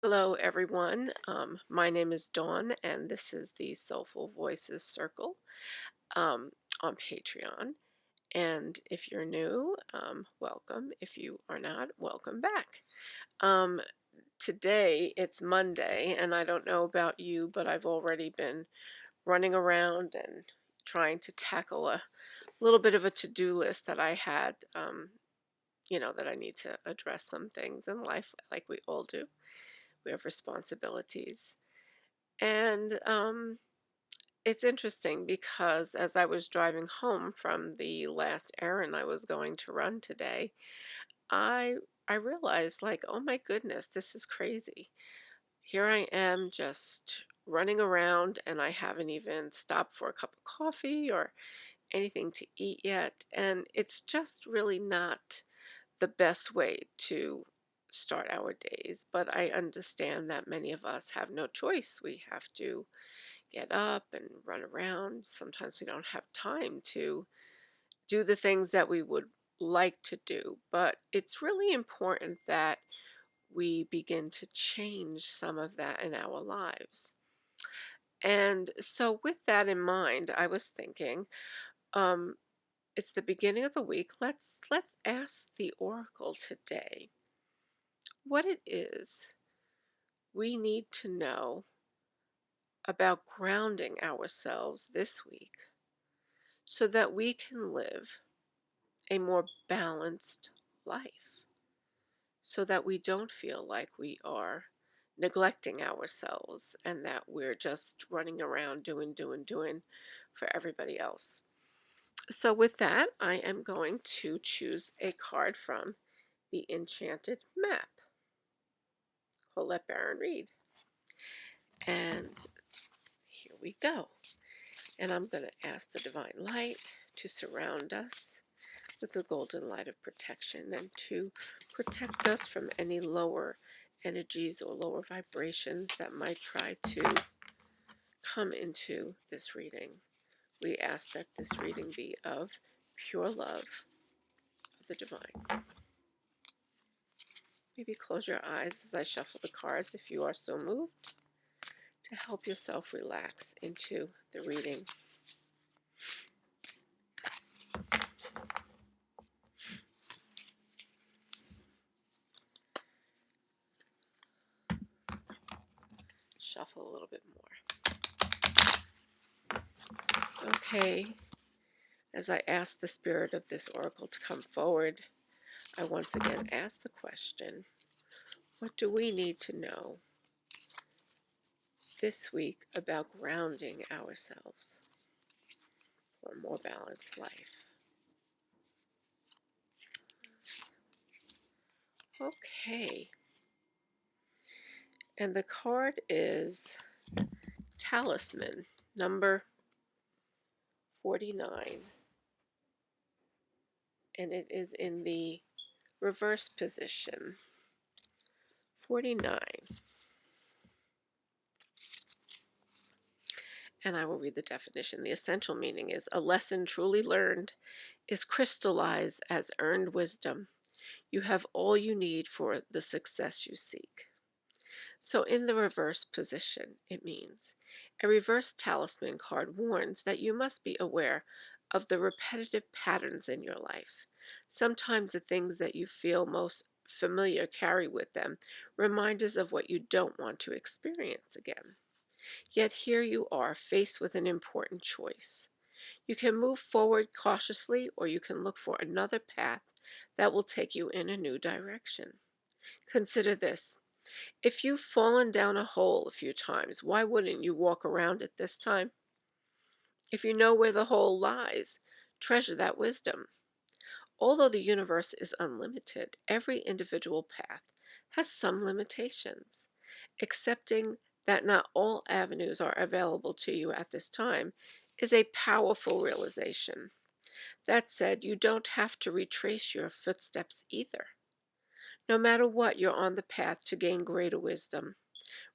Hello, everyone. My name is Dawn, and this is the Soulful Voices Circle um, on Patreon. And if you're new, welcome. If you are not, welcome back. Um, Today, it's Monday, and I don't know about you, but I've already been running around and trying to tackle a little bit of a to-do list that I had, that I need to address some things in life like we all do. We have responsibilities. And it's interesting because as I was driving home from the last errand I was going to run today, I I realized like, oh my goodness, this is crazy. Here I am just running around and I haven't even stopped for a cup of coffee or anything to eat yet. And it's just really not the best way to start our days. But I understand that many of us have no choice. We have to get up and run around. Sometimes we don't have time to do the things that we would like to do, but it's really important that we begin to change some of that in our lives. And so, with that in mind, I was thinking, um, it's the beginning of the week. Let's ask the oracle today what it is we need to know about grounding ourselves this week so that we can live a more balanced life so that we don't feel like we are neglecting ourselves and that we're just running around doing for everybody else. So, with that, I am going to choose a card from the Enchanted Map. Colette Baron Reed. And here we go. And I'm going to ask the Divine Light to surround us with the golden light of protection and to protect us from any lower energies or lower vibrations that might try to come into this reading. We ask that this reading be of pure love of the divine. Maybe close your eyes as I shuffle the cards if you are so moved to help yourself relax into the reading. Shuffle a little bit more. Okay, as I ask the spirit of this oracle to come forward, I once again ask the question, what do we need to know this week about grounding ourselves for a more balanced life? Okay, and the card is Talisman, number 49, and it is in the reverse position. 49. And I will read the definition. The essential meaning is a lesson truly learned is crystallized as earned wisdom. You have all you need for the success you seek. So, in the reverse position, it means a reverse talisman card warns that you must be aware of the repetitive patterns in your life. Sometimes the things that you feel most familiar carry with them reminders of what you don't want to experience again. Yet here you are faced with an important choice. You can move forward cautiously, or you can look for another path that will take you in a new direction. Consider this. If you've fallen down a hole a few times, why wouldn't you walk around it this time? If you know where the hole lies, treasure that wisdom. Although the universe is unlimited, every individual path has some limitations. Accepting that not all avenues are available to you at this time is a powerful realization. That said, you don't have to retrace your footsteps either. No matter what, you're on the path to gain greater wisdom,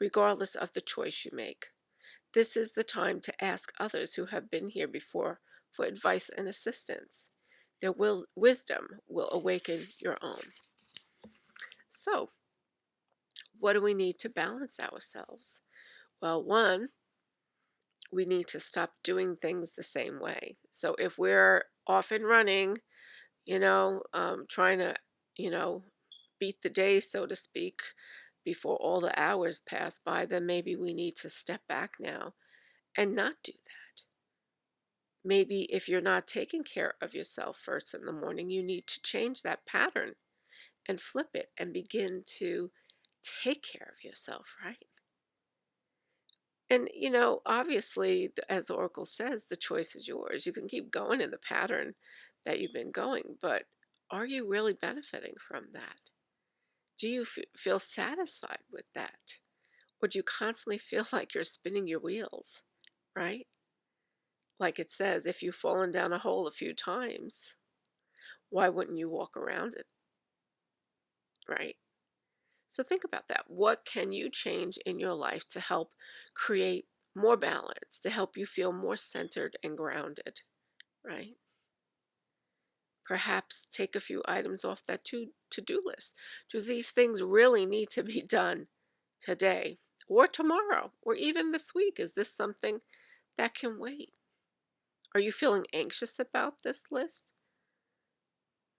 regardless of the choice you make. This is the time to ask others who have been here before for advice and assistance. Their wisdom will awaken your own. So, what do we need to balance ourselves? Well, one, we need to stop doing things the same way. So if we're off and running, trying to, you know, beat the day, so to speak, before all the hours pass by, then maybe we need to step back now and not do that. Maybe if you're not taking care of yourself first in the morning, you need to change that pattern and flip it and begin to take care of yourself, right? And, obviously, as the Oracle says, the choice is yours. You can keep going in the pattern that you've been going, but are you really benefiting from that? Do you feel satisfied with that? Or do you constantly feel like you're spinning your wheels, right? Like it says, if you've fallen down a hole a few times, why wouldn't you walk around it, right? So think about that. What can you change in your life to help create more balance, to help you feel more centered and grounded, right? Perhaps take a few items off that to-do list. Do these things really need to be done today or tomorrow or even this week? Is this something that can wait? Are you feeling anxious about this list?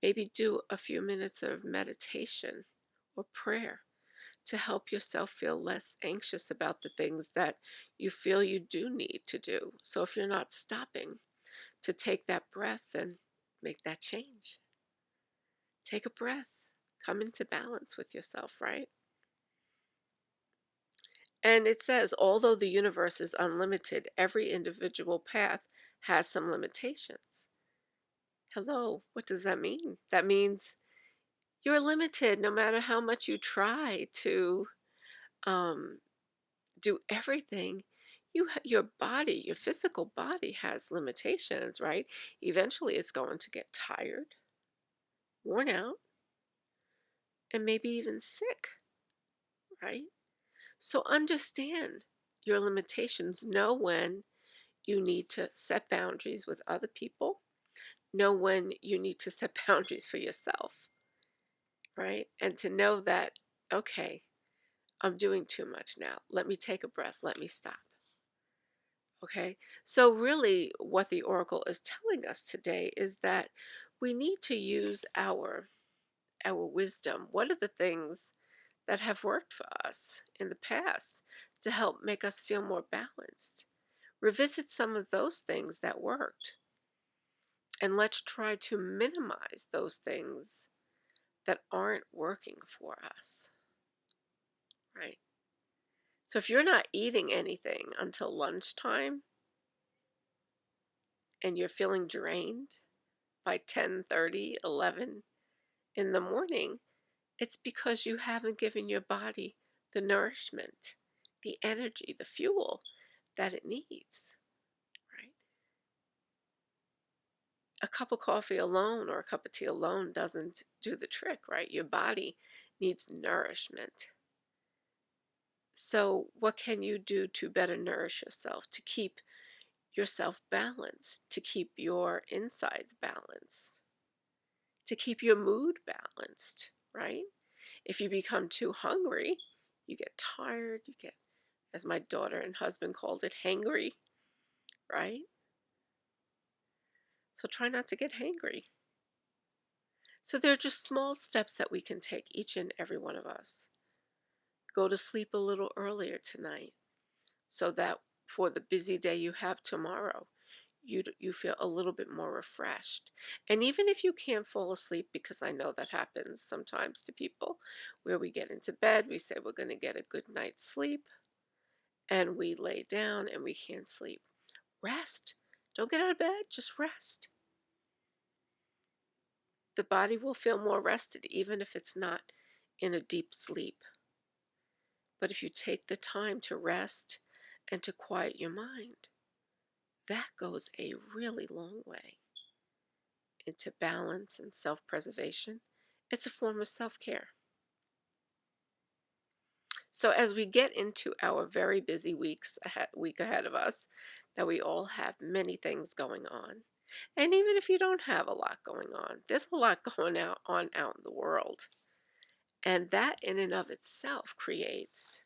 Maybe do a few minutes of meditation or prayer to help yourself feel less anxious about the things that you feel you do need to do. So if you're not stopping to take that breath and make that change, take a breath, come into balance with yourself, right? And it says, although the universe is unlimited, every individual path has some limitations. Hello, what does that mean? That means you're limited no matter how much you try to um, do everything. Your body, your physical body has limitations, right? Eventually it's going to get tired, worn out, and maybe even sick, right? So understand your limitations. Know when you need to set boundaries with other people. Know when you need to set boundaries for yourself, right? And to know that, okay, I'm doing too much now. Let me take a breath. Let me stop. Okay. So, really, what the Oracle is telling us today is that we need to use our wisdom. What are the things that have worked for us in the past to help make us feel more balanced? Revisit some of those things that worked, and let's try to minimize those things that aren't working for us, right? So if you're not eating anything until lunchtime and you're feeling drained by 10:30, 11 in the morning, it's because you haven't given your body the nourishment, the energy, the fuel that it needs, right? A cup of coffee alone or a cup of tea alone doesn't do the trick, right? Your body needs nourishment. So, what can you do to better nourish yourself, to keep yourself balanced, to keep your insides balanced, to keep your mood balanced, right? If you become too hungry, you get tired, you get, as my daughter and husband called it, hangry, right? So try not to get hangry. So there are just small steps that we can take, each and every one of us. Go to sleep a little earlier tonight so that for the busy day you have tomorrow, you feel a little bit more refreshed. And even if you can't fall asleep, because I know that happens sometimes to people, where we get into bed, we say we're going to get a good night's sleep, and we lay down and we can't sleep. Rest. Don't get out of bed, just rest. The body will feel more rested even if it's not in a deep sleep. But if you take the time to rest and to quiet your mind, that goes a really long way into balance and self preservation. It's a form of self care. So, as we get into our very busy week ahead of us, that we all have many things going on. And even if you don't have a lot going on, there's a lot going on out in the world. And that in and of itself creates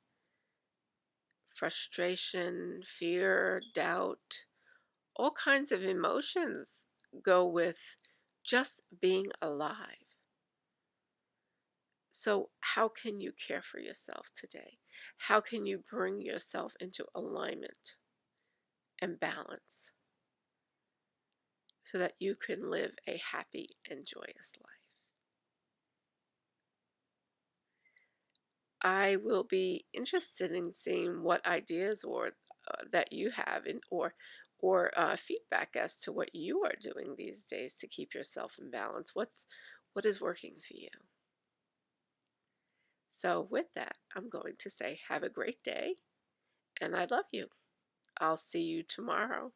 frustration, fear, doubt, all kinds of emotions go with just being alive. So, how can you care for yourself today? How can you bring yourself into alignment and balance so that you can live a happy and joyous life? I will be interested in seeing what ideas or that you have, or feedback as to what you are doing these days to keep yourself in balance. What is working for you? So, with that, I'm going to say have a great day, and I love you. I'll see you tomorrow.